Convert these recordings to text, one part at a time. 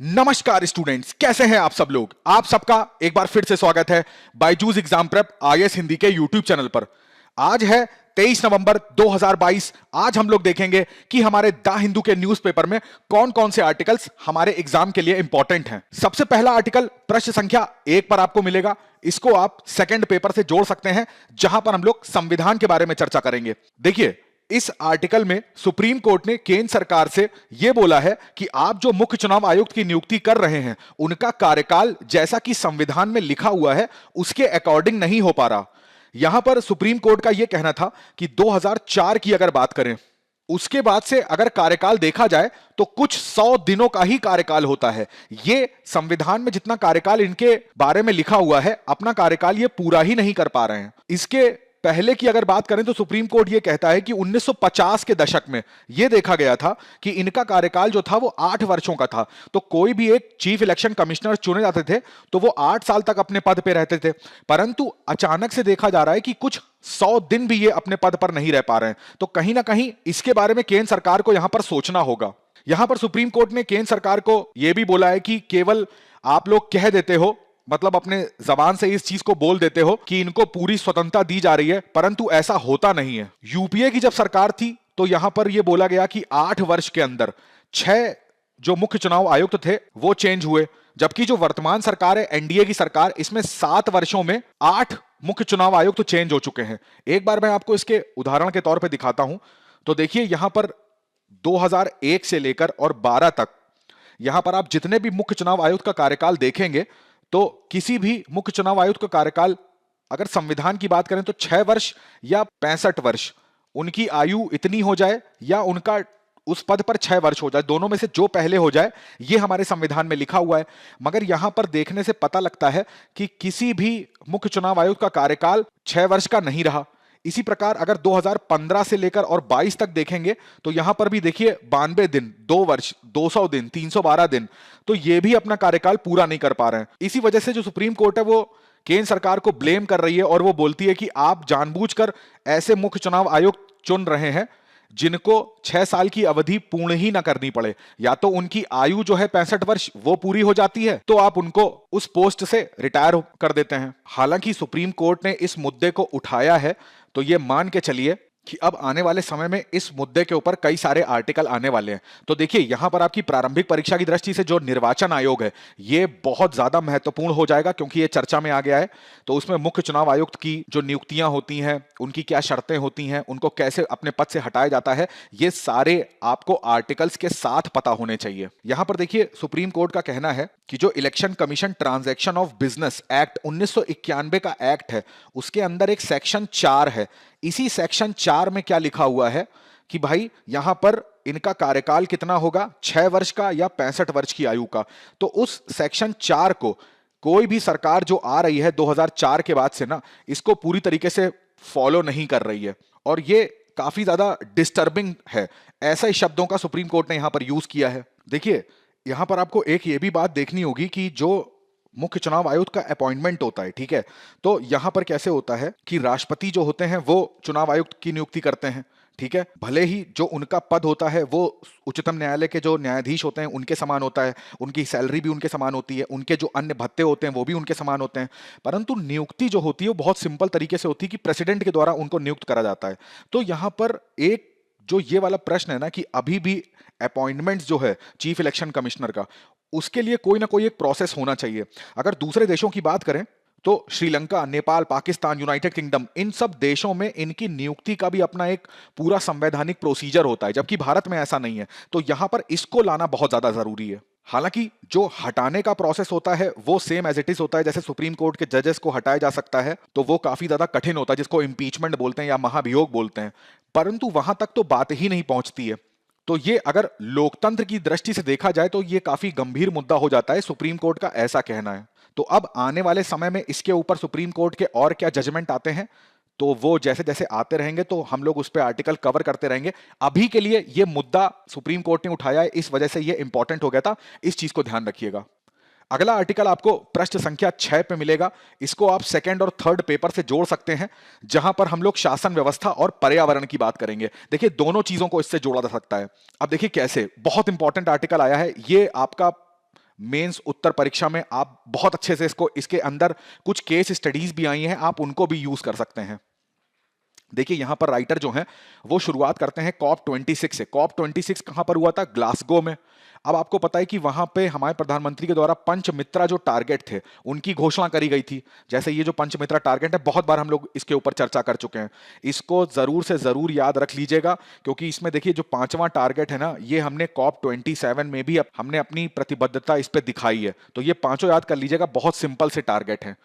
नमस्कार स्टूडेंट्स, कैसे हैं आप सब लोग। आप सबका एक बार फिर से स्वागत है Byju's exam prep IAS Hindi के यूट्यूब चैनल पर। आज है 23 नवंबर 2022। आज हम लोग देखेंगे कि हमारे द हिंदू के न्यूज़पेपर में कौन कौन से आर्टिकल्स हमारे एग्जाम के लिए इंपॉर्टेंट हैं। सबसे पहला आर्टिकल प्रश्न संख्या 1 पर आपको मिलेगा। इसको आप सेकंड पेपर से जोड़ सकते हैं, जहां पर हम लोग संविधान के बारे में चर्चा करेंगे। देखिए, इस आर्टिकल में सुप्रीम कोर्ट ने केंद्र सरकार से यह बोला है कि आप जो मुख्य चुनाव आयुक्त की नियुक्ति कर रहे हैं, उनका कार्यकाल जैसा कि संविधान में लिखा हुआ है उसके अकॉर्डिंग नहीं हो पा रहा। यहां पर सुप्रीम कोर्ट का यह कहना था कि 2004 की अगर बात करें, उसके बाद से अगर कार्यकाल देखा जाए तो कुछ 100 दिनों का ही कार्यकाल होता है। ये संविधान में जितना कार्यकाल इनके बारे में लिखा हुआ है, अपना कार्यकाल ये पूरा ही नहीं कर पा रहे हैं। इसके पहले की अगर बात करें तो सुप्रीम कोर्ट यह कहता है कि 1950 के दशक में यह देखा गया था कि इनका कार्यकाल जो था वो 8 वर्षों का था। तो कोई भी एक चीफ इलेक्शन कमिश्नर चुने जाते थे तो वो 8 साल तक अपने पद पे रहते थे, परंतु अचानक से देखा जा रहा है कि कुछ 100 दिन भी ये अपने पद पर नहीं रह पा रहे हैं। तो कहीं ना कहीं इसके बारे में केंद्र सरकार को यहां पर सोचना होगा। यहां पर सुप्रीम कोर्ट ने केंद्र सरकार को यह भी बोला है कि केवल आप लोग कह देते हो, मतलब अपने जबान से इस चीज को बोल देते हो कि इनको पूरी स्वतंत्रता दी जा रही है, परंतु ऐसा होता नहीं है। यूपीए की जब सरकार थी तो यहां पर यह बोला गया कि 8 वर्ष के अंदर 6 जो मुख्य चुनाव आयुक्त थे वो चेंज हुए, जबकि जो वर्तमान सरकार है एनडीए की सरकार, इसमें 7 वर्षों में 8 मुख्य चुनाव आयुक्त चेंज हो चुके हैं। एक बार मैं आपको इसके उदाहरण के तौर पर दिखाता हूं। तो देखिए, यहां पर 2001 से लेकर और 12 तक यहां पर आप जितने भी मुख्य चुनाव आयुक्त का कार्यकाल देखेंगे तो किसी भी मुख्य चुनाव आयुक्त का कार्यकाल अगर संविधान की बात करें तो 6 वर्ष या 65 वर्ष उनकी आयु इतनी हो जाए, या उनका उस पद पर 6 वर्ष हो जाए, दोनों में से जो पहले हो जाए, ये हमारे संविधान में लिखा हुआ है। मगर यहां पर देखने से पता लगता है कि किसी भी मुख्य चुनाव आयुक्त का कार्यकाल 6 वर्ष का नहीं रहा। इसी प्रकार अगर 2015 से लेकर और 22 तक देखेंगे तो यहां पर भी देखिए 92 दिन, 2 वर्ष, 200 दिन, 312 दिन, तो ये भी अपना कार्यकाल पूरा नहीं कर पा रहे हैं। इसी वजह से जो सुप्रीम कोर्ट है वो केंद्र सरकार को ब्लेम कर रही है और वो बोलती है कि आप जानबूझकर ऐसे मुख्य चुनाव आयुक्त चुन रहे हैं जिनको 6 साल की अवधि पूर्ण ही ना करनी पड़े। या तो उनकी आयु जो है 65 वर्ष वो पूरी हो जाती है तो आप उनको उस पोस्ट से रिटायर कर देते हैं। हालांकि सुप्रीम कोर्ट ने इस मुद्दे को उठाया है, तो ये मान के चलिए कि अब आने वाले समय में इस मुद्दे के ऊपर कई सारे आर्टिकल आने वाले हैं। तो देखिए, यहां पर आपकी प्रारंभिक परीक्षा की दृष्टि से जो निर्वाचन आयोग है ये बहुत ज्यादा महत्वपूर्ण हो जाएगा, क्योंकि ये चर्चा में आ गया है। तो उसमें मुख्य चुनाव आयुक्त की जो नियुक्तियां होती हैं, उनकी क्या शर्तें होती हैं, उनको कैसे अपने पद से हटाया जाता है, ये सारे आपको आर्टिकल्स के साथ पता होने चाहिए। यहां पर देखिए, सुप्रीम कोर्ट का कहना है कि जो election commission transaction of business act 1991 का एक्ट है, उसके अंदर एक सेक्शन 4 है। इसी सेक्शन 4 में क्या लिखा हुआ है कि भाई यहां पर इनका कार्यकाल कितना होगा, 6 वर्ष का या 65 वर्ष की आयु का। तो उस सेक्शन 4 को कोई भी सरकार जो आ रही है 2004 के बाद से ना, इसको पूरी तरीके से फॉलो नहीं कर रही है, और ये काफी ज्यादा डिस्टर्बिंग है। ऐसे ही शब्दों का सुप्रीम कोर्ट ने यहां पर यूज किया है। देखिए, यहां पर आपको एक ये भी बात देखनी होगी कि जो मुख्य चुनाव आयुक्त का अपॉइंटमेंट होता है, ठीक है, तो यहां पर कैसे होता है कि राष्ट्रपति जो होते हैं वो चुनाव आयुक्त की नियुक्ति करते हैं, ठीक है। भले ही जो उनका पद होता है वो उच्चतम न्यायालय के जो न्यायाधीश होते हैं उनके समान होता है, उनकी सैलरी भी उनके समान होती है, उनके जो अन्य भत्ते होते हैं वो भी उनके समान होते हैं, परंतु नियुक्ति जो होती है वो बहुत सिंपल तरीके से होती है कि प्रेसिडेंट के द्वारा उनको नियुक्त करा जाता है। तो यहां पर एक जो ये वाला प्रश्न है ना कि अभी भी अपॉइंटमेंट्स जो है चीफ इलेक्शन कमिश्नर का, उसके लिए कोई ना कोई एक प्रोसेस होना चाहिए। अगर दूसरे देशों की बात करें तो श्रीलंका, नेपाल, पाकिस्तान, यूनाइटेड किंगडम, इन सब देशों में इनकी नियुक्ति का भी अपना एक पूरा संवैधानिक प्रोसीजर होता है, जबकि भारत में ऐसा नहीं है। तो यहां पर इसको लाना बहुत ज्यादा जरूरी है। हालांकि जो हटाने का प्रोसेस होता है वो सेम एज इट इज होता है। जैसे सुप्रीम कोर्ट के जजेस को हटाया जा सकता है तो वो काफी ज्यादा कठिन होता है, जिसको इम्पीचमेंट बोलते हैं या महाभियोग बोलते हैं, परंतु वहां तक तो बात ही नहीं पहुंचती है। तो ये अगर लोकतंत्र की दृष्टि से देखा जाए तो ये काफी गंभीर मुद्दा हो जाता है, सुप्रीम कोर्ट का ऐसा कहना है। तो अब आने वाले समय में इसके ऊपर सुप्रीम कोर्ट के और क्या जजमेंट आते हैं, तो वो जैसे जैसे आते रहेंगे तो हम लोग उस पर आर्टिकल कवर करते रहेंगे। अभी के लिए ये मुद्दा सुप्रीम कोर्ट ने उठाया है, इस वजह से ये इंपॉर्टेंट हो गया था, इस चीज को ध्यान रखिएगा। अगला आर्टिकल आपको प्रश्न संख्या 6 पे मिलेगा। इसको आप सेकंड और थर्ड पेपर से जोड़ सकते हैं, जहां पर हम लोग शासन व्यवस्था और पर्यावरण की बात करेंगे। देखिए, दोनों चीजों को इससे जोड़ा जा सकता है। अब देखिए कैसे, बहुत इंपॉर्टेंट आर्टिकल आया है ये, आपका मेंस उत्तर परीक्षा में आप बहुत अच्छे से इसके अंदर कुछ केस स्टडीज भी आई हैं, आप उनको भी यूज कर सकते हैं। देखिए यहां पर राइटर जो हैं वो शुरुआत करते हैं COP26 से। COP26 कहां पर हुआ था? ग्लासगो में। अब आपको पता है कि वहां पे हमारे प्रधानमंत्री के द्वारा पंचमित्रा जो टारगेट थे उनकी घोषणा करी गई थी। जैसे ये जो पंचमित्रा टारगेट है, बहुत बार हम लोग इसके ऊपर चर्चा कर चुके हैं, इसको जरूर से जरूर याद रख लीजिएगा, क्योंकि इसमें देखिए जो पांचवा टारगेट है ना, ये हमने COP27 में भी हमने अपनी प्रतिबद्धता इस पे दिखाई है। तो ये पांचों याद कर लीजिएगा, बहुत सिंपल से टारगेट हैं।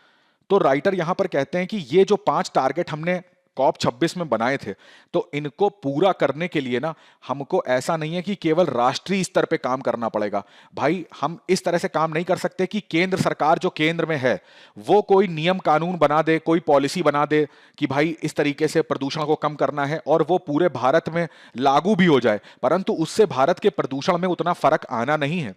तो राइटर यहां पर कहते हैं कि ये जो 5 टारगेट हमने COP26 में बनाए थे, तो इनको पूरा करने के लिए ना हमको ऐसा नहीं है कि केवल राष्ट्रीय स्तर पे काम करना पड़ेगा। भाई हम इस तरह से काम नहीं कर सकते कि केंद्र सरकार जो केंद्र में है वो कोई नियम कानून बना दे, कोई पॉलिसी बना दे कि भाई इस तरीके से प्रदूषण को कम करना है और वो पूरे भारत में लागू भी हो जाए, परंतु उससे भारत के प्रदूषण में उतना फर्क आना नहीं है।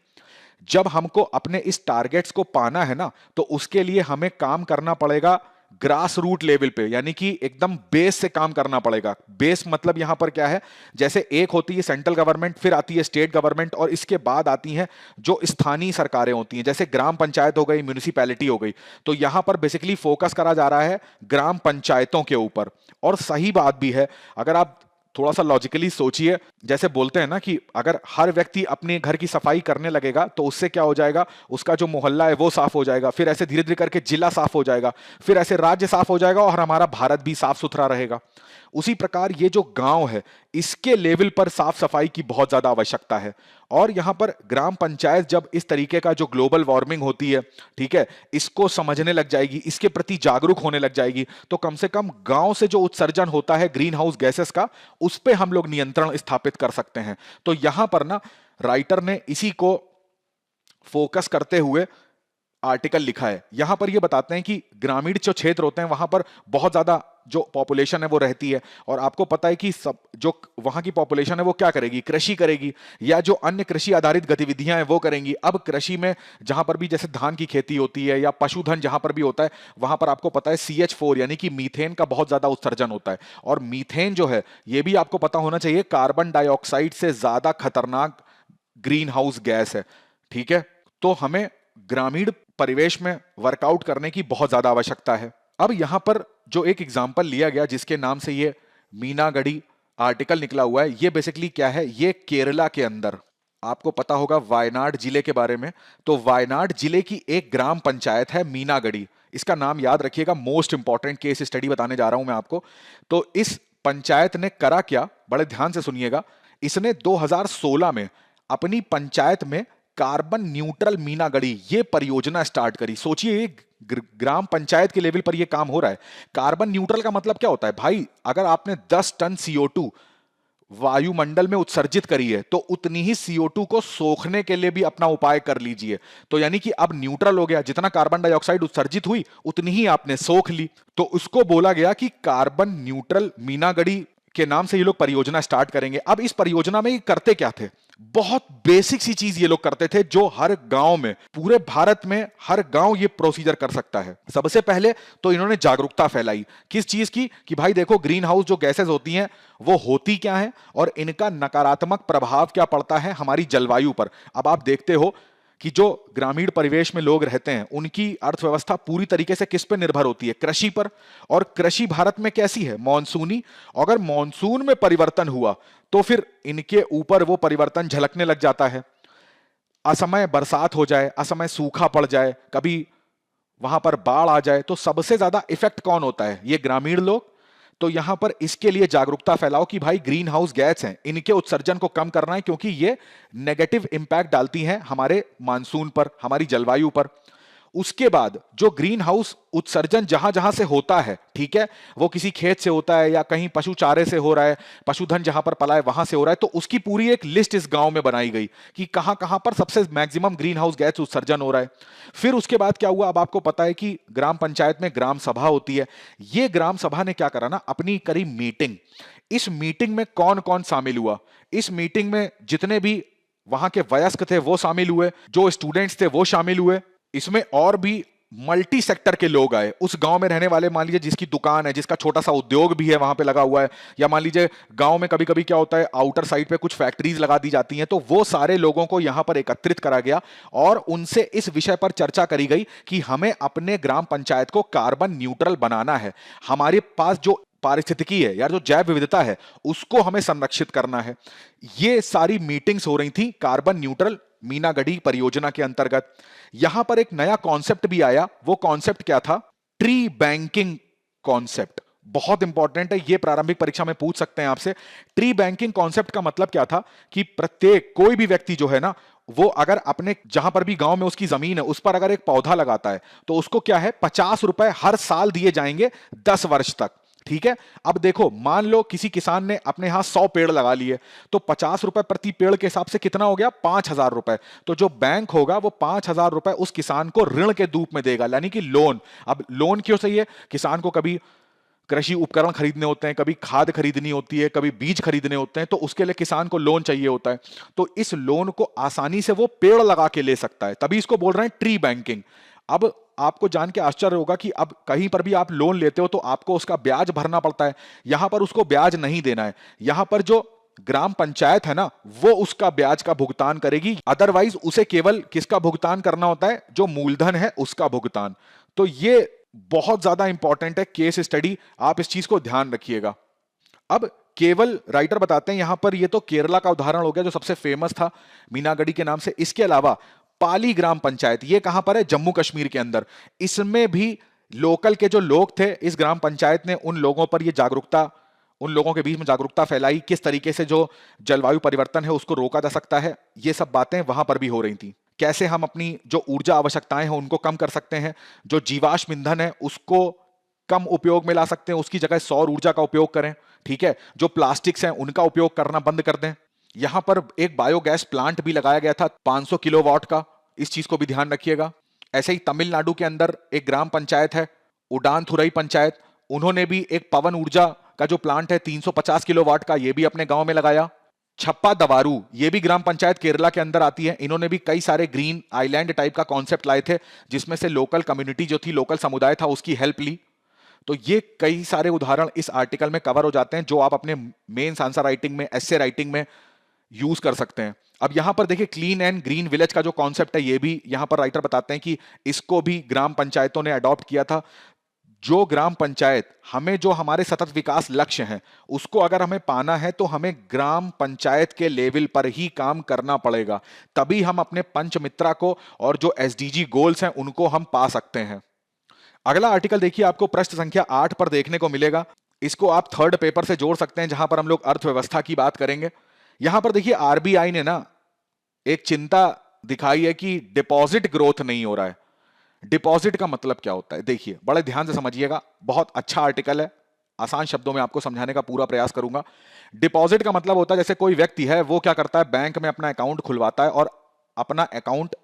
जब हमको अपने इस टारगेट्स को पाना है ना, तो उसके लिए हमें काम करना पड़ेगा ग्रास रूट लेवल पे, यानी कि एकदम बेस से काम करना पड़ेगा। बेस मतलब यहां पर क्या है? जैसे एक होती है सेंट्रल गवर्नमेंट, फिर आती है स्टेट गवर्नमेंट, और इसके बाद आती हैं जो स्थानीय सरकारें होती हैं, जैसे ग्राम पंचायत हो गई, म्युनिसिपैलिटी हो गई। तो यहां पर बेसिकली फोकस करा जा रहा है ग्राम पंचायतों के ऊपर। और सही बात भी है, अगर आप थोड़ा सा लॉजिकली सोचिए, जैसे बोलते हैं ना कि अगर हर व्यक्ति अपने घर की सफाई करने लगेगा तो उससे क्या हो जाएगा, उसका जो मोहल्ला है वो साफ हो जाएगा, फिर ऐसे धीरे धीरे करके जिला साफ हो जाएगा, फिर ऐसे राज्य साफ हो जाएगा और हमारा भारत भी साफ सुथरा रहेगा। उसी प्रकार ये जो गांव है, इसके लेवल पर साफ सफाई की बहुत ज्यादा आवश्यकता है। और यहां पर ग्राम पंचायत जब इस तरीके का जो ग्लोबल वार्मिंग होती है, ठीक है, इसको समझने लग जाएगी, इसके प्रति जागरूक होने लग जाएगी, तो कम से कम गांव से जो उत्सर्जन होता है ग्रीन हाउस गैसेस का, उस पे हम लोग नियंत्रण स्थापित कर सकते हैं। तो यहां पर ना राइटर ने इसी को फोकस करते हुए आर्टिकल लिखा है। यहां पर ये बताते हैं कि ग्रामीण जो क्षेत्र होते हैं वहां पर बहुत ज्यादा जो पॉपुलेशन है वो रहती है, और आपको पता है कि सब जो वहां की पॉपुलेशन है वो क्या करेगी? कृषि करेगी, या जो अन्य कृषि आधारित गतिविधियां हैं वो करेंगी। अब कृषि में जहां पर भी जैसे धान की खेती होती है या पशुधन जहां पर भी होता है, वहां पर आपको पता है CH4 यानी कि मीथेन का बहुत ज्यादा उत्सर्जन होता है। और मीथेन जो है, ये भी आपको पता होना चाहिए, कार्बन डाइऑक्साइड से ज्यादा खतरनाक ग्रीन हाउस गैस है। ठीक है, तो हमें ग्रामीण परिवेश में वर्कआउट करने की बहुत ज्यादा आवश्यकता है। अब यहां पर जो एक एग्जाम्पल लिया गया जिसके नाम से ये मीनागढ़ी आर्टिकल निकला हुआ है, ये बेसिकली क्या है? ये केरला के अंदर, आपको पता होगा वायनाड जिले के बारे में, तो वायनाड जिले की एक ग्राम पंचायत है मीनागढ़ी। इसका नाम याद रखिएगा, मोस्ट इंपॉर्टेंट केस स्टडी बताने जा रहा हूं मैं आपको। तो इस पंचायत ने करा क्या, बड़े ध्यान से सुनिएगा। इसने 2016 में अपनी पंचायत में कार्बन न्यूट्रल मीनागढ़ी ये परियोजना स्टार्ट करी। सोचिए ग्राम पंचायत के लेवल पर ये काम हो रहा है। कार्बन न्यूट्रल का मतलब क्या होता है भाई? अगर आपने 10 टन CO2 वायुमंडल में उत्सर्जित करी है, तो उतनी ही CO2 को सोखने के लिए भी अपना उपाय कर लीजिए। तो यानी कि अब न्यूट्रल हो गया, जितना कार्बन डाइऑक्साइड उत्सर्जित हुई उतनी ही आपने सोख ली। तो उसको बोला गया कि कार्बन न्यूट्रल मीनागढ़ी के नाम से ये लोग परियोजना स्टार्ट करेंगे। अब इस परियोजना में ये करते क्या थे? बहुत बेसिक सी चीज ये लोग करते थे, जो हर गांव में, पूरे भारत में हर गांव ये प्रोसीजर कर सकता है। सबसे पहले तो इन्होंने जागरूकता फैलाई, किस चीज की? कि भाई देखो, ग्रीन हाउस जो गैसेस होती हैं वो होती क्या है और इनका नकारात्मक प्रभाव क्या पड़ता है हमारी जलवायु पर। अब आप देखते हो कि जो ग्रामीण परिवेश में लोग रहते हैं उनकी अर्थव्यवस्था पूरी तरीके से किस पर निर्भर होती है? कृषि पर। और कृषि भारत में कैसी है? मॉनसूनी। अगर मॉनसून में परिवर्तन हुआ तो फिर इनके ऊपर वो परिवर्तन झलकने लग जाता है। असमय बरसात हो जाए, असमय सूखा पड़ जाए, कभी वहां पर बाढ़ आ जाए, तो सबसे ज्यादा इफेक्ट कौन होता है? ये ग्रामीण लोग। तो यहां पर इसके लिए जागरूकता फैलाओ कि भाई ग्रीन हाउस गैस हैं, इनके उत्सर्जन को कम करना है, क्योंकि ये नेगेटिव इंपैक्ट डालती हैं हमारे मानसून पर, हमारी जलवायु पर। उसके बाद जो ग्रीन हाउस उत्सर्जन जहां जहां से होता है, ठीक है, वो किसी खेत से होता है या कहीं पशु चारे से हो रहा है, पशुधन जहां पर पला है वहां से हो रहा है, तो उसकी पूरी एक लिस्ट इस गांव में बनाई गई कि कहां कहां पर सबसे मैक्सिमम ग्रीन हाउस गैस उत्सर्जन हो रहा है। फिर उसके बाद क्या हुआ? अब आपको पता है कि ग्राम पंचायत में ग्राम सभा होती है। ये ग्राम सभा ने क्या करा ना, अपनी करी मीटिंग। इस मीटिंग में कौन कौन शामिल हुआ? इस मीटिंग में जितने भी वहां के वयस्क थे वो शामिल हुए, जो स्टूडेंट्स थे वो शामिल हुए, इसमें और भी मल्टी सेक्टर के लोग आए उस गांव में रहने वाले, मान लीजिए जिसकी दुकान है, जिसका छोटा सा उद्योग भी है वहां पे लगा हुआ है, या मान लीजिए गांव में कभी कभी क्या होता है आउटर साइड पे कुछ फैक्ट्रीज लगा दी जाती हैं, तो वो सारे लोगों को यहां पर एकत्रित करा गया और उनसे इस विषय पर चर्चा करी गई कि हमें अपने ग्राम पंचायत को कार्बन न्यूट्रल बनाना है। हमारे पास जो पारिस्थितिकी है यार, जो जैव विविधता है, उसको हमें संरक्षित करना है। ये सारी मीटिंग्स हो रही थी कार्बन न्यूट्रल मीनागढ़ी परियोजना के अंतर्गत। यहां पर एक नया कॉन्सेप्ट भी आया। वो कॉन्सेप्ट क्या था? Tree banking concept. बहुत इंपॉर्टेंट है, ये प्रारंभिक परीक्षा में पूछ सकते हैं आपसे। ट्री बैंकिंग कॉन्सेप्ट का मतलब क्या था कि प्रत्येक कोई भी व्यक्ति जो है ना, वो अगर अपने जहां पर भी गांव में उसकी जमीन है उस पर अगर एक पौधा लगाता है तो उसको क्या है 50 रुपए हर साल दिए जाएंगे 10 वर्ष तक। ठीक है। अब देखो, मान लो किसी किसान ने अपने यहां 100 पेड़ लगा लिए तो 50 रुपए प्रति पेड़ के हिसाब से कितना हो गया? 5,000 रुपए। तो जो बैंक होगा वो 5,000 रुपए उस किसान को ऋण के रूप में देगा, यानी कि लोन। अब लोन क्यों चाहिए? किसान को कभी कृषि उपकरण खरीदने होते हैं, कभी खाद खरीदनी होती है, कभी बीज खरीदने होते हैं, तो उसके लिए किसान को लोन चाहिए होता है। तो इस लोन को आसानी से वो पेड़ लगा के ले सकता है, तभी इसको बोल रहे हैं ट्री बैंकिंग। अब आपको जान के आश्चर्य होगा कि अब कहीं पर भी आप लोन लेते हो तो आपको उसका ब्याज भरना पड़ता है। यहां पर उसको ब्याज नहीं देना है, यहां पर जो ग्राम पंचायत है ना, वो उसका ब्याज का भुगतान करेगी। अदरवाइज उसे केवल किसका भुगतान करना होता है? जो मूलधन है उसका भुगतान। तो ये बहुत ज्यादा इंपॉर्टेंट है केस स्टडी, आप इस चीज को ध्यान रखिएगा। अब केवल राइटर बताते हैं यहां पर, ये तो केरला का उदाहरण हो गया जो सबसे फेमस था मीनागढ़ी के नाम से। इसके अलावा पाली ग्राम पंचायत, ये कहां पर है? जम्मू कश्मीर के अंदर। इसमें भी लोकल के जो लोग थे, इस ग्राम पंचायत ने उन लोगों पर ये जागरूकता, उन लोगों के बीच में जागरूकता फैलाई, किस तरीके से जो जलवायु परिवर्तन है उसको रोका जा सकता है। ये सब बातें वहां पर भी हो रही थी। कैसे हम अपनी जो ऊर्जा आवश्यकताएं हैं उनको कम कर सकते हैं, जो जीवाश्म ईंधन है उसको कम उपयोग में ला सकते हैं, उसकी जगह सौर ऊर्जा का उपयोग करें। ठीक है। जो प्लास्टिक्स हैं उनका उपयोग करना बंद कर दें। यहां पर एक बायोगैस प्लांट भी लगाया गया था 500 किलोवाट का, इस चीज को भी ध्यान रखिएगा। ऐसे ही तमिलनाडु के अंदर एक ग्राम पंचायत है उडान थुरई पंचायत, उन्होंने भी एक पवन ऊर्जा का जो प्लांट है 350 किलोवाट का, ये भी अपने गांव में लगाया। छप्पा दवारू, ये भी ग्राम पंचायत केरला के अंदर आती है, इन्होंने भी कई सारे ग्रीन आइलैंड टाइप का कॉन्सेप्ट लाए थे, जिसमें से लोकल कम्युनिटी जो थी, लोकल समुदाय था, उसकी हेल्प ली। तो ये कई सारे उदाहरण इस आर्टिकल में कवर हो जाते हैं जो आप अपने मेंस आंसर राइटिंग में, एस्से राइटिंग में यूज कर सकते हैं। अब यहां पर देखिए क्लीन एंड ग्रीन विलेज का जो कॉन्सेप्ट है, ये भी यहां पर राइटर बताते हैं कि इसको भी ग्राम पंचायतों ने अडॉप्ट किया था। जो ग्राम पंचायत, हमें जो हमारे सतत विकास लक्ष्य हैं उसको अगर हमें पाना है तो हमें ग्राम पंचायत के लेवल पर ही काम करना पड़ेगा, तभी हम अपने पंचमित्रा को और जो एसडीजी गोल्स हैं उनको हम पा सकते हैं। अगला आर्टिकल देखिए, आपको पृष्ठ संख्या 8 पर देखने को मिलेगा। इसको आप थर्ड पेपर से जोड़ सकते हैं जहां पर हम लोग अर्थव्यवस्था की बात करेंगे। यहां पर देखिए आरबीआई ने ना एक चिंता दिखाई है कि डिपॉजिट ग्रोथ नहीं हो रहा है। डिपॉजिट का मतलब क्या होता है? देखिए बड़े ध्यान से समझिएगा, बहुत अच्छा आर्टिकल है, आसान शब्दों में आपको समझाने का पूरा प्रयास करूंगा। डिपॉजिट का मतलब होता है जैसे कोई व्यक्ति है वो क्या करता है, बैंक में अपना अकाउंट खुलवाता है और अपना अकाउंट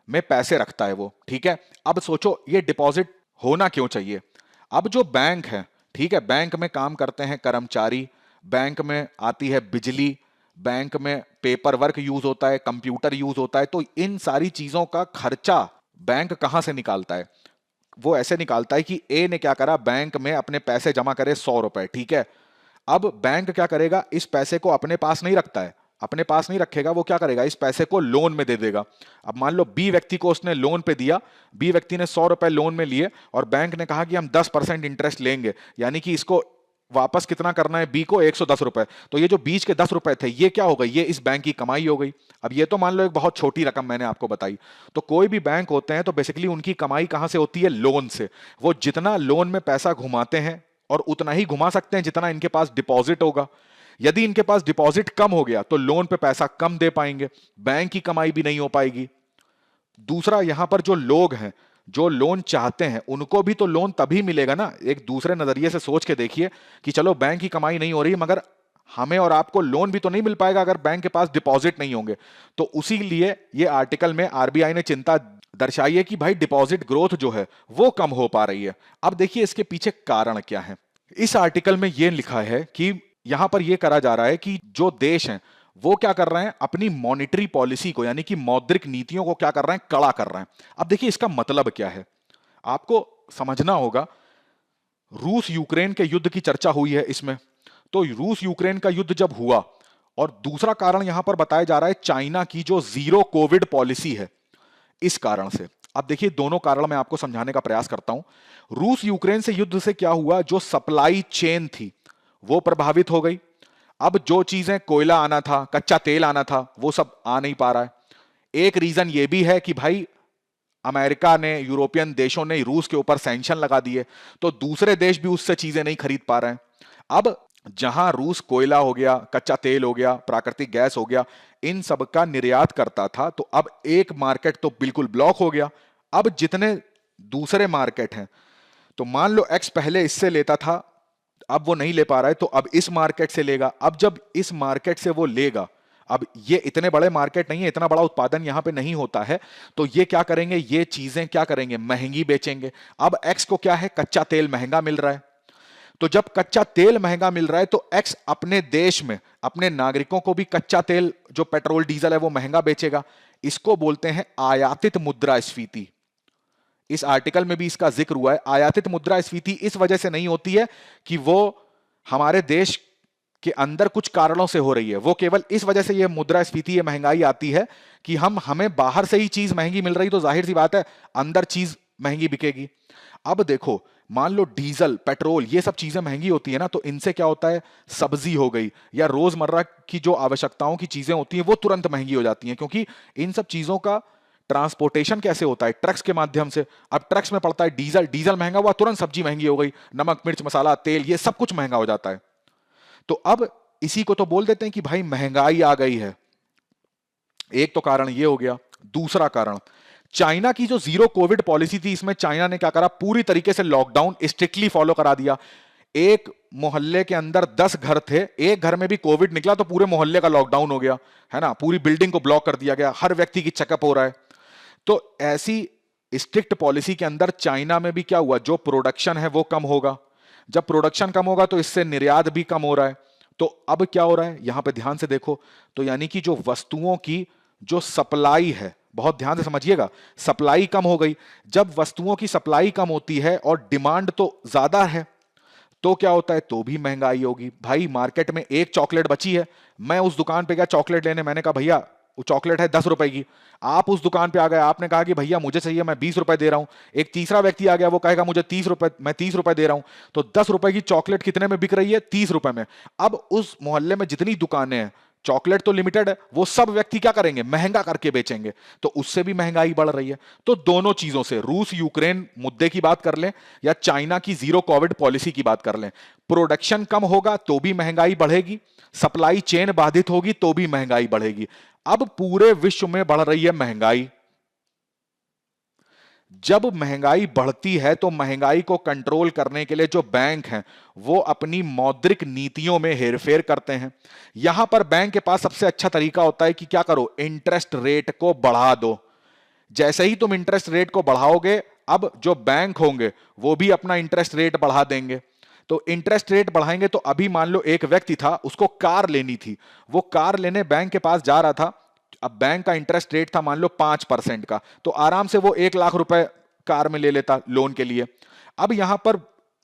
में पैसे रखता है वो। ठीक है। अब सोचो ये डिपॉजिट होना क्यों चाहिए? अब जो बैंक है, ठीक है, बैंक में काम करते हैं कर्मचारी, बैंक में आती है बिजली, बैंक में पेपर वर्क यूज होता है, कंप्यूटर यूज होता है, तो इन सारी चीजों का खर्चा बैंक कहां से निकालता है? वो ऐसे निकालता है कि ए ने क्या करा, बैंक में अपने पैसे जमा करे 100 रुपए। ठीक है। अब बैंक क्या करेगा, इस पैसे को अपने पास नहीं रखता है, अपने पास नहीं रखेगा, वो क्या करेगा, इस पैसे को लोन में दे देगा। अब मान लो बी व्यक्ति को उसने लोन पे दिया, बी व्यक्ति ने 100 रुपए लोन में लिए और बैंक ने कहा कि हम 10% इंटरेस्ट लेंगे, यानी कि इसको वापस कितना करना है बी को, 110 रुपए। तो ये जो बीच के 10 रुपए थे ये क्या हो गई, ये इस बैंक की कमाई हो गई। अब ये तो मान लो एक बहुत छोटी रकम मैंने आपको बताई। तो कोई भी बैंक होते हैं तो बेसिकली उनकी कमाई कहां से होती है? लोन से। वो जितना लोन में पैसा घुमाते हैं और उतना ही घुमा सकते हैं जितना इनके पास डिपॉजिट होगा। यदि इनके पास डिपॉजिट कम हो गया तो लोन पे पैसा कम दे पाएंगे, बैंक की कमाई भी नहीं हो पाएगी। दूसरा, यहां पर जो लोग हैं जो लोन चाहते हैं उनको भी तो लोन तभी मिलेगा ना। एक दूसरे नजरिए से सोच के देखिए कि चलो बैंक की कमाई नहीं हो रही मगर हमें और आपको लोन भी तो नहीं मिल पाएगा अगर बैंक के पास डिपॉजिट नहीं होंगे। तो उसी लिए ये आर्टिकल में आरबीआई ने चिंता दर्शाई है कि भाई डिपॉजिट ग्रोथ जो है वो कम हो पा रही है। अब देखिए इसके पीछे कारण क्या है। इस आर्टिकल में यह लिखा है कि यहां पर यह करा जा रहा है कि जो देश हैं वो क्या कर रहे हैं, अपनी मॉनेटरी पॉलिसी को यानी कि मौद्रिक नीतियों को क्या कर रहे हैं, कड़ा कर रहे हैं। अब देखिए इसका मतलब क्या है। आपको समझना होगा, रूस यूक्रेन के युद्ध की चर्चा हुई है इसमें। तो रूस यूक्रेन का युद्ध जब हुआ, और दूसरा कारण यहां पर बताया जा रहा है चाइना की जो जीरो कोविड पॉलिसी है, इस कारण से। अब देखिए, दोनों कारण मैं आपको समझाने का प्रयास करता हूं। रूस यूक्रेन से युद्ध से क्या हुआ, जो सप्लाई चेन थी वो प्रभावित हो गई। अब जो चीजें कोयला आना था, कच्चा तेल आना था, वो सब आ नहीं पा रहा है। एक रीजन ये भी है कि भाई अमेरिका ने, यूरोपियन देशों ने रूस के ऊपर सैंक्शन लगा दिए, तो दूसरे देश भी उससे चीजें नहीं खरीद पा रहे हैं। अब जहां रूस कोयला हो गया, कच्चा तेल हो गया, प्राकृतिक गैस हो गया, इन सब का निर्यात करता था, तो अब एक मार्केट तो बिल्कुल ब्लॉक हो गया। अब जितने दूसरे मार्केट हैं, तो मान लो एक्स पहले इससे लेता था, अब वो नहीं ले पा रहा है, तो अब इस मार्केट से लेगा। अब जब इस मार्केट से वो लेगा, अब ये इतने बड़े मार्केट नहीं है, इतना बड़ा उत्पादन यहां पे नहीं होता है, तो ये क्या करेंगे, ये चीजें क्या करेंगे, महंगी बेचेंगे। अब एक्स को क्या है, कच्चा तेल महंगा मिल रहा है, तो जब कच्चा तेल महंगा मिल रहा है तो एक्स अपने देश में अपने नागरिकों को भी कच्चा तेल, जो पेट्रोल डीजल है, वो महंगा बेचेगा। इसको बोलते हैं आयातित मुद्रास्फीति। इस आर्टिकल में भी इसका जिक्र हुआ है। आयातित मुद्रास्फीति इस वजह से नहीं होती है कि वो हमारे देश के अंदर कुछ कारणों से हो रही है, वो केवल इस वजह से ये मुद्रास्फीति, ये महंगाई आती है कि हमें बाहर से ही चीज महंगी मिल रही, तो जाहिर सी बात है अंदर चीज महंगी बिकेगी। अब देखो, मान लो डीजल, पेट्रोल, ये सब चीजें महंगी होती है ना, तो इनसे क्या होता है, सब्जी हो गई या रोजमर्रा की जो आवश्यकताओं की चीजें होती हैं वो तुरंत महंगी हो जाती हैं, क्योंकि इन सब चीजों का ट्रांसपोर्टेशन कैसे होता है, ट्रक्स के माध्यम से। अब ट्रक्स में पड़ता है डीजल, डीजल महंगा हुआ, तुरंत सब्जी महंगी हो गई, नमक मिर्च मसाला तेल, ये सब कुछ महंगा हो जाता है। तो अब इसी को तो बोल देते हैं कि भाई महंगाई आ गई है। एक तो कारण ये हो गया। दूसरा कारण, चाइना की जो जीरो कोविड पॉलिसी थी, इसमें चाइना ने क्या करा, पूरी तरीके से लॉकडाउन स्ट्रिक्टली फॉलो करा दिया। एक मोहल्ले के अंदर 10 घर थे, एक घर में भी कोविड निकला तो पूरे मोहल्ले का लॉकडाउन हो गया, है ना, पूरी बिल्डिंग को ब्लॉक कर दिया गया, हर व्यक्ति की चेकअप हो रहा है। तो ऐसी स्ट्रिक्ट पॉलिसी के अंदर चाइना में भी क्या हुआ, जो प्रोडक्शन है वो कम होगा। जब प्रोडक्शन कम होगा तो इससे निर्यात भी कम हो रहा है। तो अब क्या हो रहा है, यहां पे ध्यान से देखो, तो यानी कि जो वस्तुओं की जो सप्लाई है, बहुत ध्यान से समझिएगा, सप्लाई कम हो गई। जब वस्तुओं की सप्लाई कम होती है और डिमांड तो ज्यादा है, तो क्या होता है, तो भी महंगाई होगी। भाई मार्केट में एक चॉकलेट बची है, मैं उस दुकान पे गया चॉकलेट लेने, मैंने कहा भैया वो चॉकलेट है 10 रुपए की। आप उस दुकान पे आ गए, आपने कहा कि भैया मुझे चाहिए, मैं 20 रुपए दे रहा हूं। एक तीसरा व्यक्ति आ गया, वो कहेगा मुझे 30 रुपए, मैं 30 रुपए दे रहा हूं। तो 10 रुपए की चॉकलेट कितने में बिक रही है, 30 रुपए में। अब उस मोहल्ले में जितनी दुकानें हैं, चॉकलेट तो लिमिटेड है, वो सब व्यक्ति क्या करेंगे, महंगा करके बेचेंगे, तो उससे भी महंगाई बढ़ रही है। तो दोनों चीजों से, रूस यूक्रेन मुद्दे की बात कर लें या चाइना की जीरो कोविड पॉलिसी की बात कर लें, प्रोडक्शन कम होगा तो भी महंगाई बढ़ेगी, सप्लाई चेन बाधित होगी तो भी महंगाई बढ़ेगी। अब पूरे विश्व में बढ़ रही है महंगाई। जब महंगाई बढ़ती है तो महंगाई को कंट्रोल करने के लिए जो बैंक हैं वो अपनी मौद्रिक नीतियों में हेरफेर करते हैं। यहां पर बैंक के पास सबसे अच्छा तरीका होता है कि क्या करो, इंटरेस्ट रेट को बढ़ा दो। जैसे ही तुम इंटरेस्ट रेट को बढ़ाओगे, अब जो बैंक होंगे वो भी अपना इंटरेस्ट रेट बढ़ा देंगे। तो इंटरेस्ट रेट बढ़ाएंगे, तो अभी मान लो एक व्यक्ति था, उसको कार लेनी थी, वो कार लेने बैंक के पास जा रहा था। अब बैंक का इंटरेस्ट रेट था मान लो 5% का, तो आराम से वो 1 लाख रुपए कार में ले लेता लोन के लिए। अब यहां पर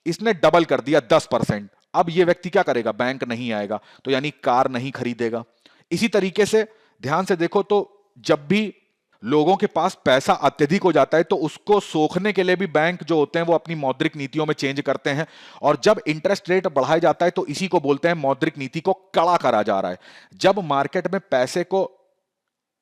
इसने डबल कर दिया 10%। अब ये व्यक्ति क्या करेगा, बैंक नहीं आएगा, तो यानी कार नहीं खरीदेगा। इसी तरीके से ध्यान से देखो, तो जब भी लोगों के पास पैसा अत्यधिक हो जाता है तो उसको सोखने के लिए भी बैंक जो होते हैं वो अपनी मौद्रिक नीतियों में चेंज करते हैं। और जब इंटरेस्ट रेट बढ़ाया जाता है तो इसी को बोलते हैं मौद्रिक नीति को कड़ा करा जा रहा है। जब मार्केट में पैसे को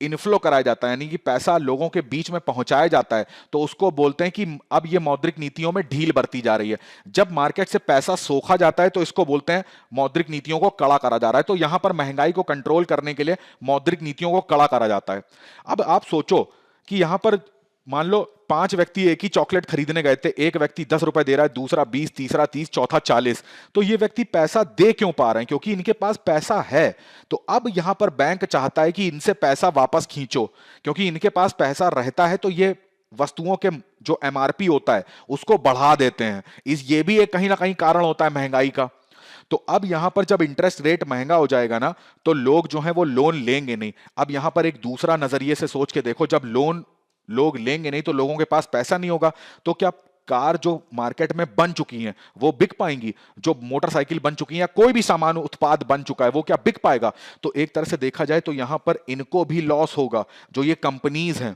इनफ्लो कराया जाता है, यानी कि पैसा लोगों के बीच में पहुंचाया जाता है, तो उसको बोलते हैं कि अब ये मौद्रिक नीतियों में ढील बरती जा रही है। जब मार्केट से पैसा सोखा जाता है तो इसको बोलते हैं मौद्रिक नीतियों को कड़ा करा जा रहा है। तो यहां पर महंगाई को कंट्रोल करने के लिए मौद्रिक नीतियों को कड़ा करा जाता है। अब आप सोचो कि यहां पर मान लो 5 व्यक्ति एक ही चॉकलेट खरीदने गए थे, एक व्यक्ति 10 रुपए दे रहा है, दूसरा 20, तीसरा 30, चौथा 40। तो ये व्यक्ति पैसा दे क्यों पा रहे हैं, क्योंकि इनके पास पैसा है। तो अब यहां पर बैंक चाहता है कि इनसे पैसा वापस खींचो, क्योंकि इनके पास पैसा रहता है तो ये वस्तुओं के जो एमआरपी होता है उसको बढ़ा देते हैं। ये भी एक कहीं ना कहीं कारण होता है महंगाई का। तो अब यहां पर जब इंटरेस्ट रेट महंगा हो जाएगा ना, तो लोग जो है वो लोन लेंगे नहीं। अब यहां पर एक दूसरा नजरिए से सोच के देखो, जब लोन लोग लेंगे नहीं तो लोगों के पास पैसा नहीं होगा, तो क्या कार जो मार्केट में बन चुकी हैं वो बिक पाएंगी? जो मोटरसाइकिल बन चुकी है या कोई भी सामान उत्पाद बन चुका है वो क्या बिक पाएगा? तो एक तरह से देखा जाए तो यहां पर इनको भी लॉस होगा, जो ये कंपनीज हैं।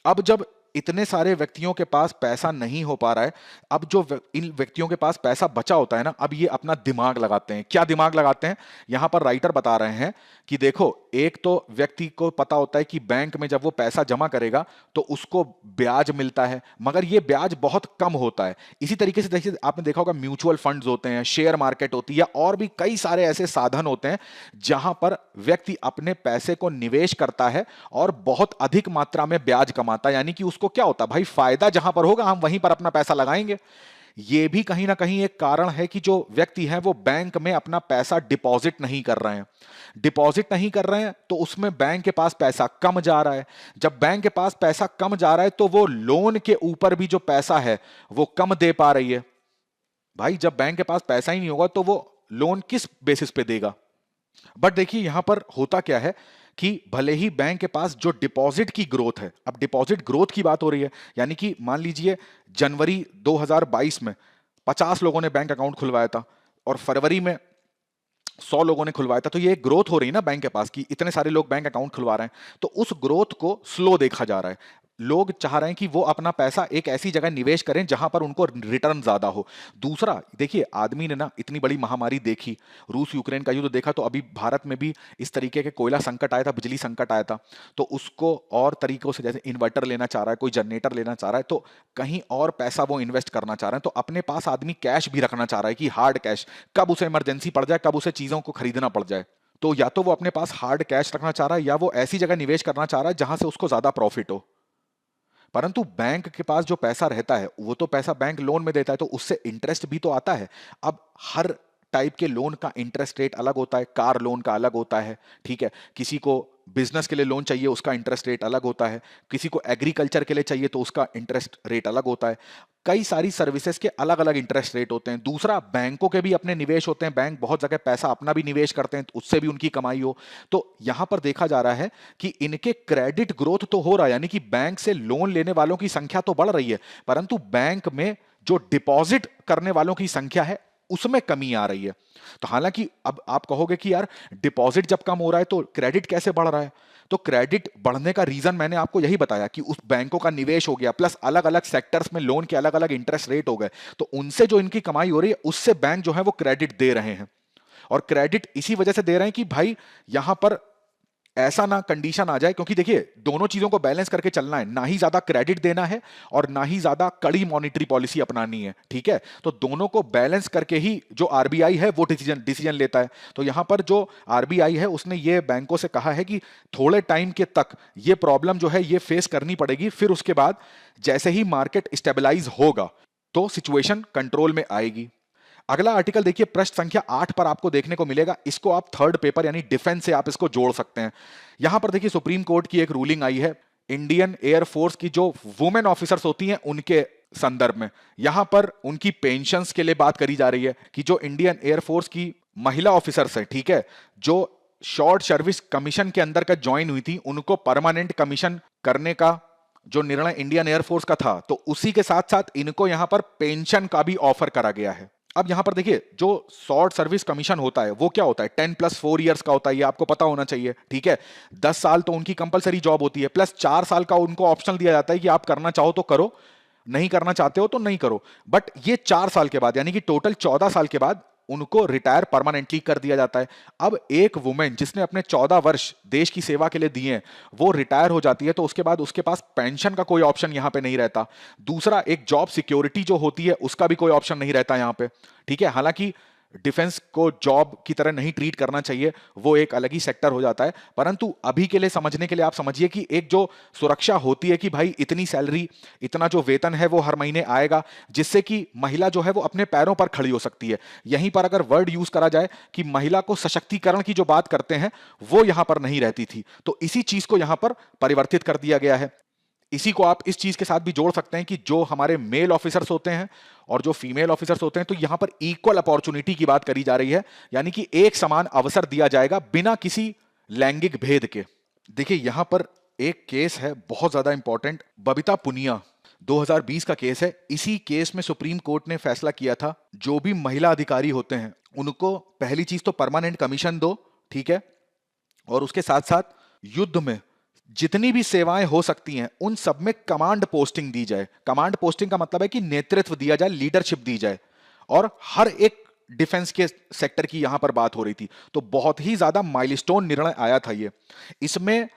अब जब इतने सारे व्यक्तियों के पास पैसा नहीं हो पा रहा है, अब जो इन व्यक्तियों के पास पैसा बचा होता है ना, अब ये अपना दिमाग लगाते हैं। क्या दिमाग लगाते हैं? यहां पर राइटर बता रहे हैं कि देखो, एक तो व्यक्ति को पता होता है कि बैंक में जब वो पैसा जमा करेगा तो उसको ब्याज मिलता है, मगर ये ब्याज बहुत कम होता है। इसी तरीके से देखिए, आपने देखा होगा म्यूचुअल फंड्स होते हैं, शेयर मार्केट होती है, और भी कई सारे ऐसे साधन होते हैं जहां पर व्यक्ति अपने पैसे को निवेश करता है और बहुत अधिक मात्रा में ब्याज कमाता है। यानी कि उसको क्या होता है भाई, फायदा जहां पर होगा हम वहीं पर अपना पैसा लगाएंगे। यह भी कहीं ना कहीं एक कारण है कि जो व्यक्ति हैं वो बैंक में अपना पैसा डिपॉजिट नहीं कर रहे हैं। डिपॉजिट नहीं कर रहे हैं तो उसमें बैंक के पास पैसा कम जा रहा है। जब बैंक के पास पैसा कम जा रहा है तो वो लोन के ऊपर भी जो पैसा है वो कम दे पा रही है। भाई जब बैंक के पास पैसा ही नहीं होगा तो वो लोन किस बेसिस पे देगा? बट देखिए यहां पर होता क्या है कि भले ही बैंक के पास जो डिपॉजिट की ग्रोथ है, अब डिपॉजिट ग्रोथ की बात हो रही है, यानी कि मान लीजिए जनवरी 2022 में 50 लोगों ने बैंक अकाउंट खुलवाया था और फरवरी में 100 लोगों ने खुलवाया था, तो ये एक ग्रोथ हो रही है ना बैंक के पास की इतने सारे लोग बैंक अकाउंट खुलवा रहे हैं, तो उस ग्रोथ को स्लो देखा जा रहा है। लोग चाह रहे हैं कि वो अपना पैसा एक ऐसी जगह निवेश करें जहां पर उनको रिटर्न ज्यादा हो। दूसरा देखिए, आदमी ने ना इतनी बड़ी महामारी देखी, रूस यूक्रेन का युद्ध देखा, तो अभी भारत में भी इस तरीके के कोयला संकट आया था, बिजली संकट आया था, तो उसको और तरीकों से, जैसे इन्वर्टर लेना चाह रहा है, कोई जनरेटर लेना चाह रहा है, तो कहीं और पैसा वो इन्वेस्ट करना चाह रहे हैं। तो अपने पास आदमी कैश भी रखना चाह रहा है कि हार्ड कैश, कब उसे इमरजेंसी पड़ जाए, कब उसे चीजों को खरीदना पड़ जाए। तो या तो वो अपने पास हार्ड कैश रखना चाह रहा है या वो ऐसी जगह निवेश करना चाह रहा है जहां से उसको ज्यादा प्रॉफिट हो। परंतु बैंक के पास जो पैसा रहता है वो तो पैसा बैंक लोन में देता है, तो उससे इंटरेस्ट भी तो आता है। अब हर टाइप के लोन का इंटरेस्ट रेट अलग होता है, कार लोन का अलग होता है, ठीक है, किसी को बिजनेस के लिए लोन चाहिए उसका इंटरेस्ट रेट अलग होता है, किसी को एग्रीकल्चर के लिए चाहिए तो उसका इंटरेस्ट रेट अलग होता है। कई सारी सर्विसेज के अलग अलग इंटरेस्ट रेट होते हैं। दूसरा, बैंकों के भी अपने निवेश होते हैं, बैंक बहुत जगह पैसा अपना भी निवेश करते हैं तो उससे भी उनकी कमाई हो। तो यहां पर देखा जा रहा है कि इनके क्रेडिट ग्रोथ तो हो रहा है, यानी कि बैंक से लोन लेने वालों की संख्या तो बढ़ रही है, परंतु बैंक में जो डिपॉजिट करने वालों की संख्या है उसमें कमी आ रही है। तो हालांकि अब आप कहोगे कि यार डिपॉजिट जब कम हो रहा है तो क्रेडिट कैसे बढ़ रहा है? तो क्रेडिट बढ़ने का रीजन मैंने आपको यही बताया कि उस बैंकों का निवेश हो गया, प्लस अलग अलग सेक्टर्स में लोन के अलग अलग इंटरेस्ट रेट हो गए, तो उनसे जो इनकी कमाई हो रही है उससे बैंक जो है वो क्रेडिट दे रहे हैं। और क्रेडिट इसी वजह से दे रहे हैं कि भाई यहां पर ऐसा ना कंडीशन आ जाए, क्योंकि देखिए दोनों चीजों को बैलेंस करके चलना है, ना ही ज्यादा क्रेडिट देना है और ना ही ज्यादा कड़ी मॉनेटरी पॉलिसी अपनानी है, ठीक है। तो दोनों को बैलेंस करके ही जो आरबीआई है वो डिसीजन लेता है। तो यहां पर जो आरबीआई है उसने ये बैंकों से कहा है कि थोड़े टाइम के तक ये प्रॉब्लम जो है ये फेस करनी पड़ेगी, फिर उसके बाद जैसे ही मार्केट स्टेबलाइज होगा तो सिचुएशन कंट्रोल में आएगी। अगला आर्टिकल देखिए, पृष्ठ संख्या 8 पर आपको देखने को मिलेगा, इसको आप थर्ड पेपर यानी डिफेंस से आप इसको जोड़ सकते हैं। यहां पर देखिए सुप्रीम कोर्ट की एक रूलिंग आई है इंडियन एयरफोर्स की जो वुमेन ऑफिसर्स होती हैं उनके संदर्भ में। यहां पर उनकी पेंशन्स के लिए बात करी जा रही है कि जो इंडियन एयरफोर्स की महिला ऑफिसर्स है, ठीक है, जो शॉर्ट सर्विस कमीशन के अंदर का ज्वाइन हुई थी, उनको परमानेंट कमीशन करने का जो निर्णय इंडियन एयरफोर्स का था, तो उसी के साथ साथ इनको यहां पर पेंशन का भी ऑफर करा गया है। अब यहां पर देखिए जो शॉर्ट सर्विस कमीशन होता है वो क्या होता है, 10+4 इयर्स का होता है, ये आपको पता होना चाहिए, ठीक है। 10 साल तो उनकी कंपलसरी जॉब होती है, प्लस 4 साल का उनको ऑप्शनल दिया जाता है कि आप करना चाहो तो करो, नहीं करना चाहते हो तो नहीं करो। बट ये 4 साल के बाद यानी कि टोटल 14 साल के बाद उनको रिटायर परमानेंटली कर दिया जाता है। अब एक वुमेन जिसने अपने 14 वर्ष देश की सेवा के लिए दिए हैं वो रिटायर हो जाती है, तो उसके बाद उसके पास पेंशन का कोई ऑप्शन यहां पे नहीं रहता। दूसरा, एक जॉब सिक्योरिटी जो होती है उसका भी कोई ऑप्शन नहीं रहता यहां पे, ठीक है। हालांकि डिफेंस को जॉब की तरह नहीं ट्रीट करना चाहिए, वो एक अलग ही सेक्टर हो जाता है, परंतु अभी के लिए समझने के लिए आप समझिए कि एक जो सुरक्षा होती है कि भाई इतनी सैलरी, इतना जो वेतन है वो हर महीने आएगा, जिससे कि महिला जो है वो अपने पैरों पर खड़ी हो सकती है। यहीं पर अगर वर्ड यूज करा जाए कि महिला को सशक्तिकरण की जो बात करते हैं वो यहां पर नहीं रहती थी, तो इसी चीज को यहां पर परिवर्तित कर दिया गया है। इसी को आप इस चीज के साथ भी जोड़ सकते हैं कि जो हमारे मेल ऑफिसर्स होते हैं और जो फीमेल ऑफिसर्स होते हैं, तो यहां पर इक्वल अपॉर्चुनिटी की बात करी जा रही है, यानी कि एक समान अवसर दिया जाएगा बिना किसी लैंगिक भेद के। देखिए यहां पर एक केस है बहुत ज्यादा इंपॉर्टेंट, बबीता पुनिया 2020 का केस है। इसी केस में सुप्रीम कोर्ट ने फैसला किया था, जो भी महिला अधिकारी होते हैं उनको पहली चीज तो परमानेंट कमीशन दो, ठीक है, और उसके साथ साथ युद्ध में जितनी भी सेवाएं हो सकती हैं उन सब में कमांड पोस्टिंग दी जाए। कमांड पोस्टिंग का मतलब है कि नेतृत्व दिया जाए, लीडरशिप दी जाए। और हर एक डिफेंस के सेक्टर की यहां पर बात हो रही थी, तो बहुत ही ज्यादा माइलस्टोन निर्णय आया था ये। इसमें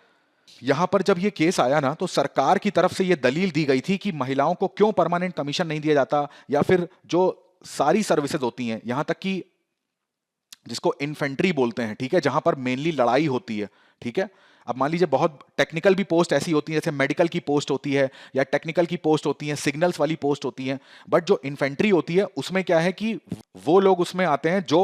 यहां पर जब ये केस आया ना, तो सरकार की तरफ से ये दलील दी गई थी कि महिलाओं को क्यों परमानेंट कमीशन नहीं दिया जाता, या फिर जो सारी सर्विसेज होती हैं, यहां तक कि जिसको इन्फेंट्री बोलते हैं, ठीक है, जहां पर मेनली लड़ाई होती है, ठीक है। अब मान लीजिए बहुत टेक्निकल भी पोस्ट ऐसी होती है, जैसे मेडिकल की पोस्ट होती है या टेक्निकल की पोस्ट होती है, सिग्नल्स वाली पोस्ट होती है, बट जो इन्फेंट्री होती है उसमें क्या है कि वो लोग उसमें आते हैं जो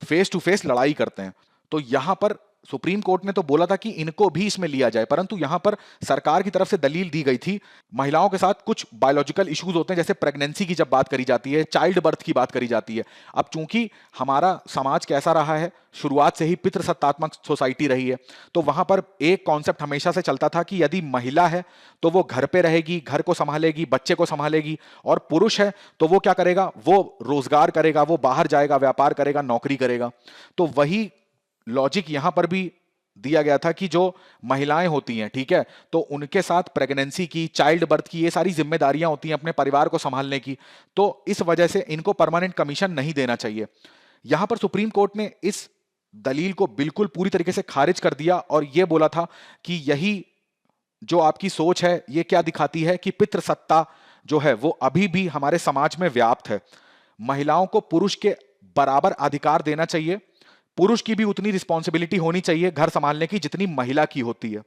फेस टू फेस लड़ाई करते हैं। तो यहां पर सुप्रीम कोर्ट ने तो बोला था कि इनको भी इसमें लिया जाए, परंतु यहां पर सरकार की तरफ से दलील दी गई थी, महिलाओं के साथ कुछ बायोलॉजिकल इश्यूज होते हैं, जैसे प्रेगनेंसी की जब बात करी जाती है, चाइल्ड बर्थ की बात करी जाती है। अब चूंकि हमारा समाज कैसा रहा है, शुरुआत से ही पितृसत्तात्मक सोसाइटी रही है, तो वहां पर एक कॉन्सेप्ट हमेशा से चलता था कि यदि महिला है तो वो घर पे रहेगी, घर को संभालेगी, बच्चे को संभालेगी, और पुरुष है तो वो क्या करेगा, वो रोजगार करेगा, वो बाहर जाएगा, व्यापार करेगा, नौकरी करेगा। तो वही लॉजिक यहां पर भी दिया गया था कि जो महिलाएं होती हैं, ठीक है, तो उनके साथ प्रेगनेंसी की, चाइल्ड बर्थ की, ये सारी जिम्मेदारियां होती हैं अपने परिवार को संभालने की, तो इस वजह से इनको परमानेंट कमीशन नहीं देना चाहिए। यहां पर सुप्रीम कोर्ट ने इस दलील को बिल्कुल पूरी तरीके से खारिज कर दिया और यह बोला था कि यही जो आपकी सोच है ये क्या दिखाती है कि पितृसत्ता जो है वो अभी भी हमारे समाज में व्याप्त है। महिलाओं को पुरुष के बराबर अधिकार देना चाहिए, पुरुष की भी उतनी रिस्पॉन्सिबिलिटी होनी चाहिए घर संभालने की जितनी महिला की होती है।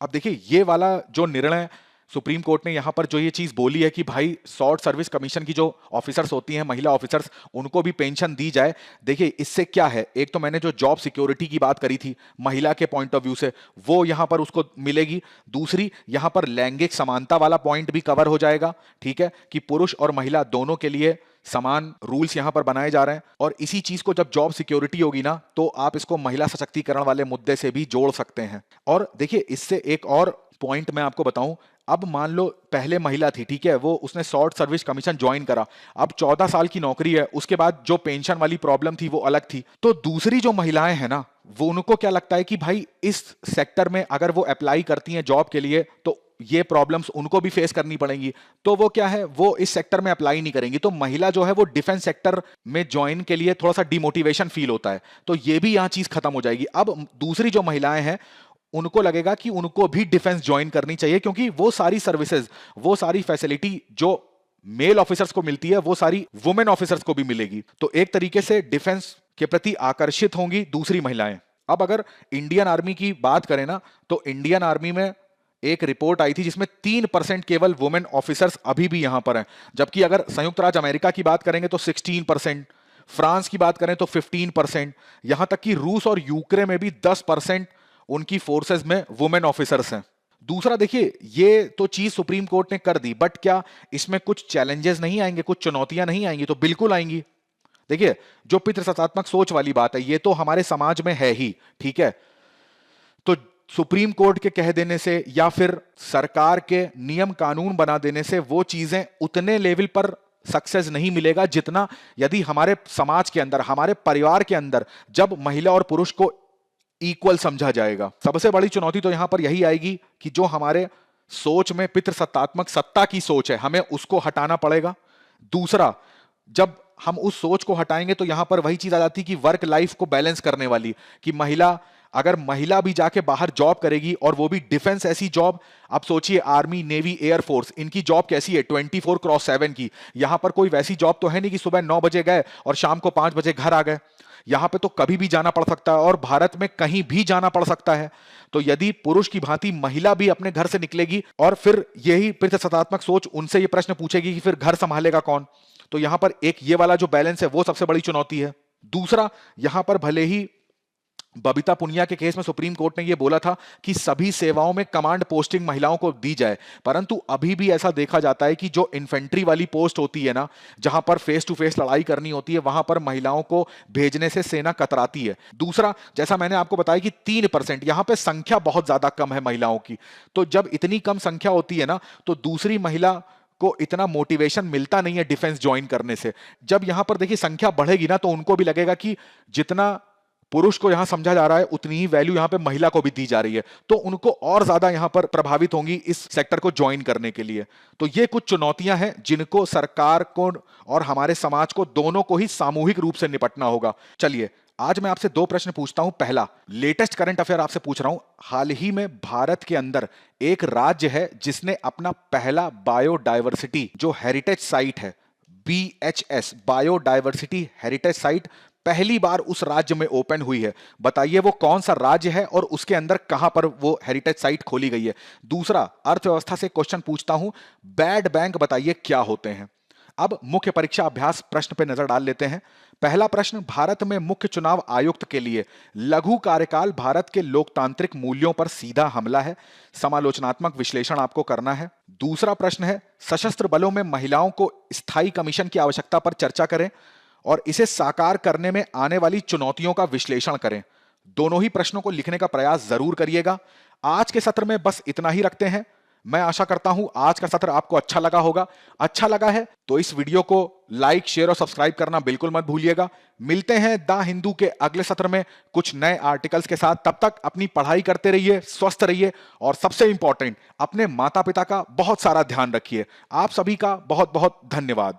अब देखिए ये वाला जो निर्णय सुप्रीम कोर्ट ने यहां पर जो ये चीज बोली है कि भाई शॉर्ट सर्विस कमीशन की जो ऑफिसर्स होती हैं, महिला ऑफिसर्स, उनको भी पेंशन दी जाए। देखिए इससे क्या है, एक तो मैंने जो जॉब सिक्योरिटी की बात करी थी महिला के पॉइंट ऑफ व्यू से, वो यहां पर उसको मिलेगी। दूसरी यहां पर लैंगिक समानता वाला पॉइंट भी कवर हो जाएगा, ठीक है, कि पुरुष और महिला दोनों के लिए समान रूल्स यहां पर बनाए जा रहे हैं। और इसी चीज को जब जॉब सिक्योरिटी होगी ना, तो आप इसको महिला सशक्तिकरण वाले मुद्दे से भी जोड़ सकते हैं। और देखिए इससे एक और पॉइंट मैं आपको बताऊं, अब मान लो पहले महिला थी, ठीक है, वो उसने शॉर्ट सर्विस कमीशन ज्वाइन करा, अब 14 साल की नौकरी है, उसके बाद जो पेंशन वाली प्रॉब्लम थी वो अलग थी। तो दूसरी जो महिलाएं हैं ना, वो उनको क्या लगता है कि भाई इस सेक्टर में अगर वो अप्लाई करती हैं जॉब के लिए तो ये प्रॉब्लम्स उनको भी फेस करनी पड़ेंगी, तो वो क्या है, वो इस सेक्टर में अप्लाई नहीं करेंगी। तो महिला जो है वो डिफेंस सेक्टर में ज्वाइन के लिए थोड़ा सा डिमोटिवेशन फील होता है, तो ये भी यहां चीज खत्म हो जाएगी। अब दूसरी जो महिलाएं हैं उनको लगेगा कि उनको भी डिफेंस ज्वाइन करनी चाहिए, क्योंकि वो सारी सर्विसेज, वो सारी फैसिलिटी जो मेल ऑफिसर्स को मिलती है वो सारी वुमेन ऑफिसर्स को भी मिलेगी। तो एक तरीके से डिफेंस के प्रति आकर्षित होंगी दूसरी महिलाएं। अब अगर इंडियन आर्मी की बात करें ना, तो इंडियन आर्मी में एक रिपोर्ट आई थी जिसमें 3% केवल वुमेन ऑफिसर्स अभी भी यहां पर हैं, जबकि अगर संयुक्त राज्य अमेरिका की बात करेंगे तो 16%, फ्रांस की बात करें तो 15%, यहां तक कि रूस और यूक्रेन में भी 10% उनकी फोर्सेस में वुमेन ऑफिसर्स हैं। दूसरा देखिए, ये तो चीज सुप्रीम कोर्ट ने कर दी, बट क्या इसमें कुछ चैलेंजेस नहीं आएंगे, कुछ चुनौतियां नहीं आएंगी? तो बिल्कुल आएंगी। देखिए जो पितृसत्तात्मक सोच वाली बात है ये तो हमारे समाज में है ही, ठीक है, तो सुप्रीम कोर्ट के कह देने से या फिर सरकार के नियम कानून बना देने से वो चीजें उतने लेवल पर सक्सेस नहीं मिलेगा जितना यदि हमारे समाज के अंदर, हमारे परिवार के अंदर जब महिला और पुरुष को इक्वल समझा जाएगा। सबसे बड़ी चुनौती तो यहां पर यही आएगी कि जो हमारे सोच में पितृसत्तात्मक सत्ता की सोच है, हमें उसको हटाना पड़ेगा। दूसरा, जब हम उस सोच को हटाएंगे तो यहां पर वही चीज आ जाती है कि वर्क लाइफ को बैलेंस करने वाली, कि महिला, अगर महिला भी जाके बाहर जॉब करेगी और वो भी डिफेंस ऐसी जॉब, आप सोचिए आर्मी, नेवी, एयरफोर्स, इनकी जॉब कैसी है 24x7 की। यहां पर कोई वैसी जॉब तो है नहीं कि सुबह 9 बजे गए और शाम को 5 बजे घर आ गए। यहां पे तो कभी भी जाना पड़ सकता है और भारत में कहीं भी जाना पड़ सकता है। तो यदि पुरुष की भांति महिला भी अपने घर से निकलेगी और फिर यही पितृसत्तात्मक सोच उनसे ये प्रश्न पूछेगी कि फिर घर संभालेगा कौन, तो यहां पर एक ये वाला जो बैलेंस है वो सबसे बड़ी चुनौती है। दूसरा, यहां पर भले ही बबीता पुनिया के केस में सुप्रीम कोर्ट ने यह बोला था कि सभी सेवाओं में कमांड पोस्टिंग महिलाओं को दी जाए, परंतु अभी भी ऐसा देखा जाता है कि जो इन्फेंट्री वाली पोस्ट होती है ना, जहां पर फेस टू फेस लड़ाई करनी होती है, वहां पर महिलाओं को भेजने से सेना कतराती है। दूसरा, जैसा मैंने आपको बताया कि 3%, यहां पर संख्या बहुत ज्यादा कम है महिलाओं की, तो जब इतनी कम संख्या होती है ना, तो दूसरी महिला को इतना मोटिवेशन मिलता नहीं है डिफेंस ज्वाइन करने से। जब यहां पर देखिए संख्या बढ़ेगी ना, तो उनको भी लगेगा कि जितना पुरुष को यहां समझा जा रहा है उतनी ही वैल्यू यहां पे महिला को भी दी जा रही है, तो उनको और ज्यादा यहां पर प्रभावित होंगी इस सेक्टर को ज्वाइन करने के लिए। तो ये कुछ चुनौतियां हैं जिनको सरकार को और हमारे समाज को दोनों को ही सामूहिक रूप से निपटना होगा। चलिए आज मैं आपसे दो प्रश्न पूछता हूं। पहला, लेटेस्ट करंट अफेयर आपसे पूछ रहा हूं। हाल ही में भारत के अंदर एक राज्य है जिसने अपना पहला बायोडायवर्सिटी जो हेरिटेज साइट है, BHS बायोडायवर्सिटी हेरिटेज साइट, पहली बार उस राज्य में ओपन हुई है। बताइए वो कौन सा राज्य है और उसके अंदर कहां पर वो हेरिटेज साइट खोली गई है। दूसरा, अर्थव्यवस्था से क्वेश्चन पूछता हूं, बैड बैंक बताइए क्या होते हैं। अब मुख्य परीक्षा अभ्यास प्रश्न पे नजर डाल लेते हैं। पहला प्रश्न, भारत में मुख्य चुनाव आयुक्त के लिए लघु कार्यकाल भारत के लोकतांत्रिक मूल्यों पर सीधा हमला है। समालोचनात्मक विश्लेषण आपको करना है। दूसरा प्रश्न है, सशस्त्र बलों में महिलाओं को स्थायी कमीशन की आवश्यकता पर चर्चा करें और इसे साकार करने में आने वाली चुनौतियों का विश्लेषण करें। दोनों ही प्रश्नों को लिखने का प्रयास जरूर करिएगा। आज के सत्र में बस इतना ही रखते हैं। मैं आशा करता हूं आज का सत्र आपको अच्छा लगा होगा। अच्छा लगा है तो इस वीडियो को लाइक, शेयर और सब्सक्राइब करना बिल्कुल मत भूलिएगा। मिलते हैं द हिंदू के अगले सत्र में कुछ नए आर्टिकल्स के साथ। तब तक अपनी पढ़ाई करते रहिए, स्वस्थ रहिए और सबसे इंपॉर्टेंट, अपने माता पिता का बहुत सारा ध्यान रखिए। आप सभी का बहुत बहुत धन्यवाद।